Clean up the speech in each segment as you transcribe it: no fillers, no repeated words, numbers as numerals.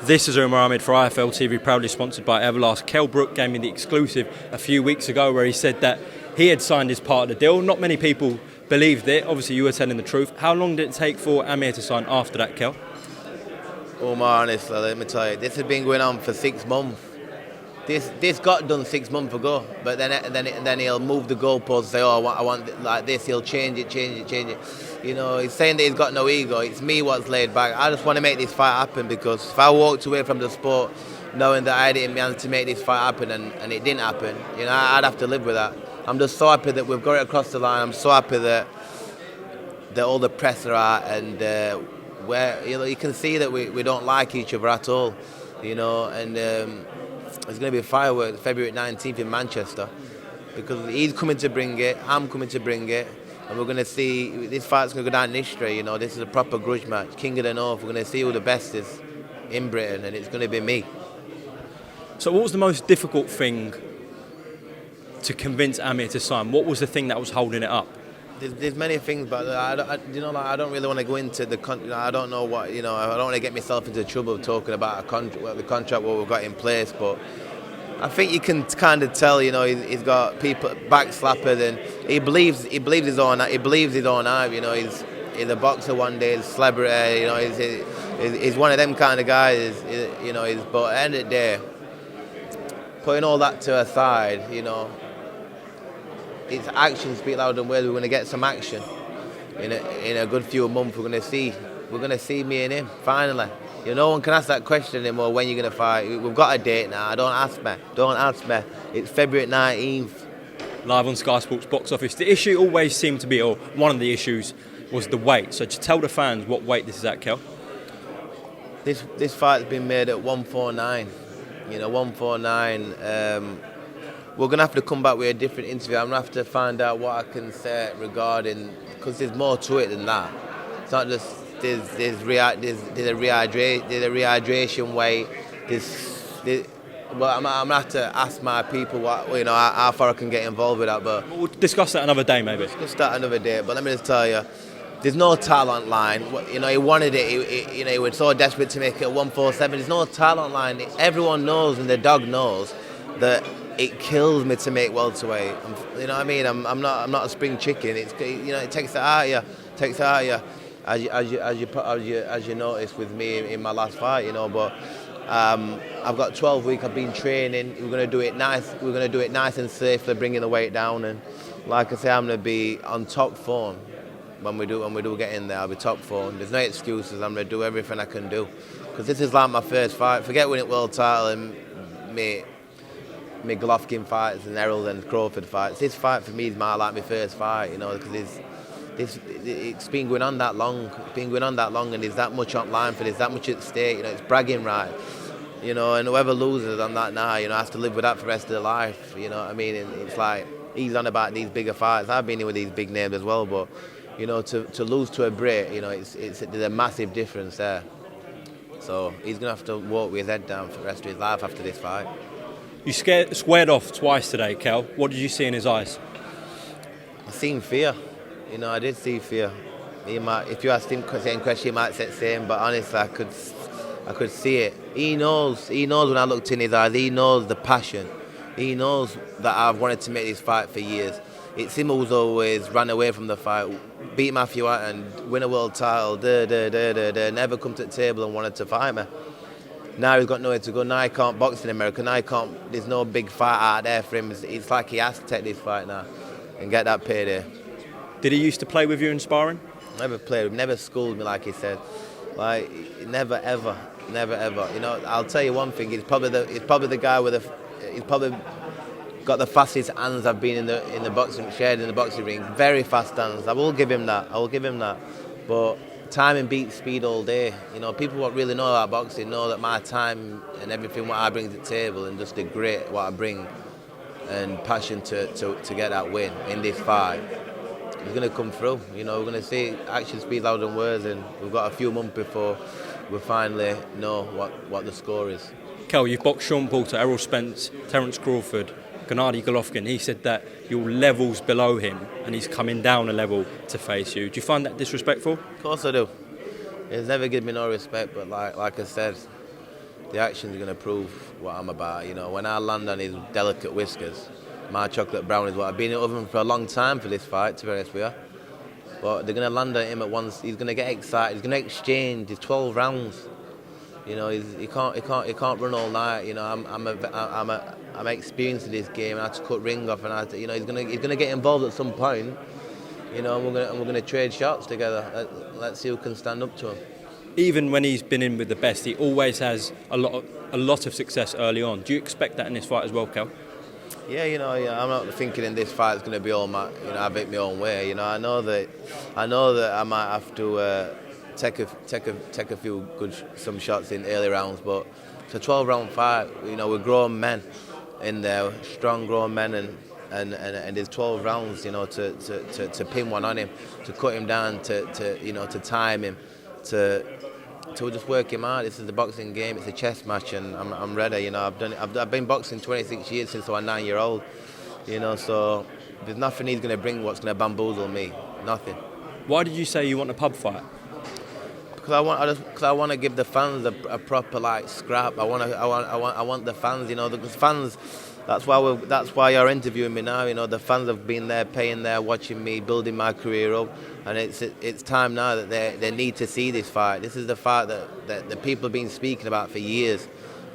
This is Umar Ahmed for IFL TV, proudly sponsored by Everlast. Kell Brook gave me the exclusive a few weeks ago where he said that he had signed his part of the deal. Not many people believed it. Obviously, you were telling the truth. How long did it take for Amir to sign after that, Kell? Umar, honestly, let me tell you, this has been going on for 6 months. This got done 6 months ago, but then he'll move the goalposts and say, oh, I want it like this. He'll change it. You know, he's saying that he's got no ego. It's me what's laid back. I just want to make this fight happen, because if I walked away from the sport knowing that I had it in my hands to make this fight happen and it didn't happen, you know, I'd have to live with that. I'm just so happy that we've got it across the line. I'm so happy that all the press are out, and where you can see that we don't like each other at all, you know, and there's going to be fireworks February 19th in Manchester, because he's coming to bring it, I'm coming to bring it, and we're going to see, this fight's going to go down in history, you know. This is a proper grudge match, King of the North. We're going to see who the best is in Britain, and it's going to be me. So what was the most difficult thing to convince Amir to sign? What was the thing that was holding it up? There's many things, but I don't really want to go into the I don't know what, you know. I don't want to get myself into trouble talking about the contract what we've got in place. But I think you can kind of tell, you know, he's got people backslappers, and he believes his own hype. You know, he's a boxer one day, he's a celebrity. You know, he's one of them kind of guys. You know, but at the end of the day, putting all that to aside, you know, it's actions speak louder than words. We're going to get some action in a good few months. We're going to see me and him finally. You know, no one can ask that question anymore. When you're going to fight? We've got a date now. Don't ask me. It's February 19th. Live on Sky Sports Box Office. The issue always seemed to be, or one of the issues, was the weight. So to tell the fans what weight this is at, Kell. This fight's been made at 149. You know, 149. We're going to have to come back with a different interview. I'm going to have to find out what I can say regarding, because there's more to it than that. It's not just, there's a rehydration weight. Well, I'm going to have to ask my people how far I can get involved with that. But we'll discuss that another day, maybe. Discuss that another day. But let me just tell you, there's no talent line. You know, he wanted it. He was so desperate to make it 147. There's no talent line. Everyone knows, and the dog knows, that it kills me to make welterweight. You know what I mean? I'm not a spring chicken. It's, you know, it takes it out of you. As you noticed with me in my last fight, you know. But I've got 12 weeks. I've been training. We're gonna do it nice. We're gonna do it nice and safely, bringing the weight down. And like I say, I'm gonna be on top form when we do get in there. I'll be top form. There's no excuses. I'm gonna do everything I can do, because this is like my first fight. Forget winning world title and me Golovkin fights and Errol and Crawford fights. This fight for me is my first fight, you know, because it's been going on that long. It's been going on that long, and there's that much online for this, that much at stake. You know, it's bragging right. You know, and whoever loses on that now, you know, has to live with that for the rest of their life. You know what I mean? And it's like, he's on about these bigger fights. I've been in with these big names as well, but you know, to lose to a Brit, you know, there's a massive difference there. So he's gonna have to walk with his head down for the rest of his life after this fight. You squared off twice today, Kell. What did you see in his eyes? I seen fear. You know, I did see fear. If you asked him the same question, he might say the same. But honestly, I could see it. He knows when I looked in his eyes. He knows the passion. He knows that I've wanted to make this fight for years. It's him who's always ran away from the fight, beat Matthew and win a world title. Never come to the table and wanted to fight me. Now he's got nowhere to go. Now he can't box in America. Now he can't. There's no big fight out there for him. It's like he has to take this fight now and get that payday. Did he used to play with you in sparring? Never played with, never schooled me, like he said. Like, never ever. You know, I'll tell you one thing. He's probably the guy he's probably got the fastest hands I've been in the boxing ring. Very fast hands. I will give him that. But timing beats speed all day. You know, people what really know about boxing know that my time and everything what I bring to the table, and just the grit what I bring and passion to get that win in this fight is going to come through. You know, we're going to see action speak louder than words, and we've got a few months before we finally know what the score is. Kell, you've boxed Sean Porter, Errol Spence, Terence Crawford, Gennady Golovkin. He said that your level's below him and he's coming down a level to face you. Do you find that disrespectful? Of course I do. He's never given me no respect, but like I said, the action's going to prove what I'm about. When I land on his delicate whiskers, my chocolate brown is what I've been in the oven for a long time for this fight, to be honest with you. But they're going to land on him at once. He's going to get excited. He's going to exchange his 12 rounds. He can't run all night. I'm experienced in this game, and I had to cut ring off, and he's gonna get involved at some point. And we're gonna trade shots together. Let's see who can stand up to him. Even when he's been in with the best, he always has a lot of success early on. Do you expect that in this fight as well, Kell? Yeah, I'm not thinking in this fight it's going to be all my, I make my own way. I know that I might have to take a few some shots in early rounds, but it's a 12-round fight. We're grown men in there, strong grown men, and there's 12 rounds, to pin one on him, to cut him down, to time him, to just work him out. This is the boxing game. It's a chess match, and I'm ready. I've been boxing 26 years since I was 9-year-old. So there's nothing he's going to bring what's going to bamboozle me. Nothing. Why did you say you want a pub fight? Because I want to give the fans a proper scrap. I want the fans. The fans. That's why you're interviewing me now. The fans have been there, paying there, watching me, building my career up, and it's time now that they need to see this fight. This is the fight that the people have been speaking about for years,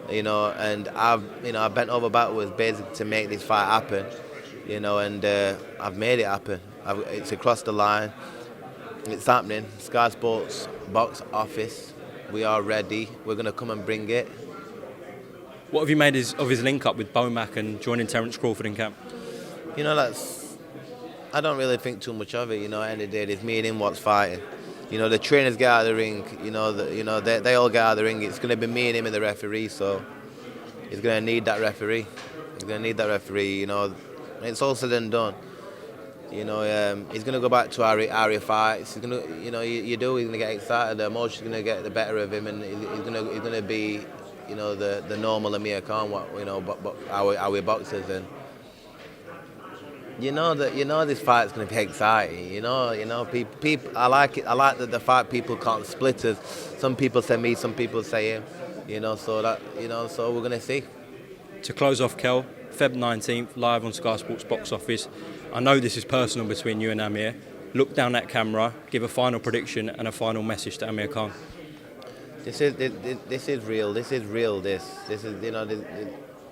and I've bent over backwards basically to make this fight happen, and I've made it happen. It's across the line. It's happening. Sky Sports box office. We are ready. We're going to come and bring it. What have you made of his link up with Bomac and joining Terence Crawford in camp? I don't really think too much of it. At the end of the day, it's me and him what's fighting. The trainers get out of the ring. They all get out of the ring. It's going to be me and him and the referee. So he's going to need that referee. It's all said and done. He's going to go back to our fights. He's going to, he's going to get excited. The emotion's going to get the better of him, and he's going to be, the normal Amir Khan. But our boxers, and this fight's going to be exciting. People. I like it. I like that the fight people can't split us. Some people say me, some people say him. So we're going to see. To close off, Kell, Feb 19th, live on Sky Sports box office. I know this is personal between you and Amir. Look down that camera, give a final prediction and a final message to Amir Khan. This is real. This is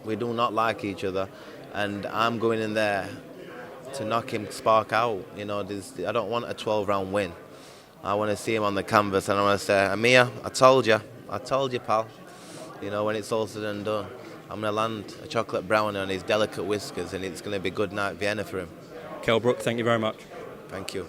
we do not like each other, and I'm going in there to knock him spark out. I don't want a 12-round win. I want to see him on the canvas, and I want to say, Amir, I told you, pal. When it's all said and done, I'm going to land a chocolate brown on his delicate whiskers, and it's going to be good night Vienna for him. Kell Brook, thank you very much. Thank you.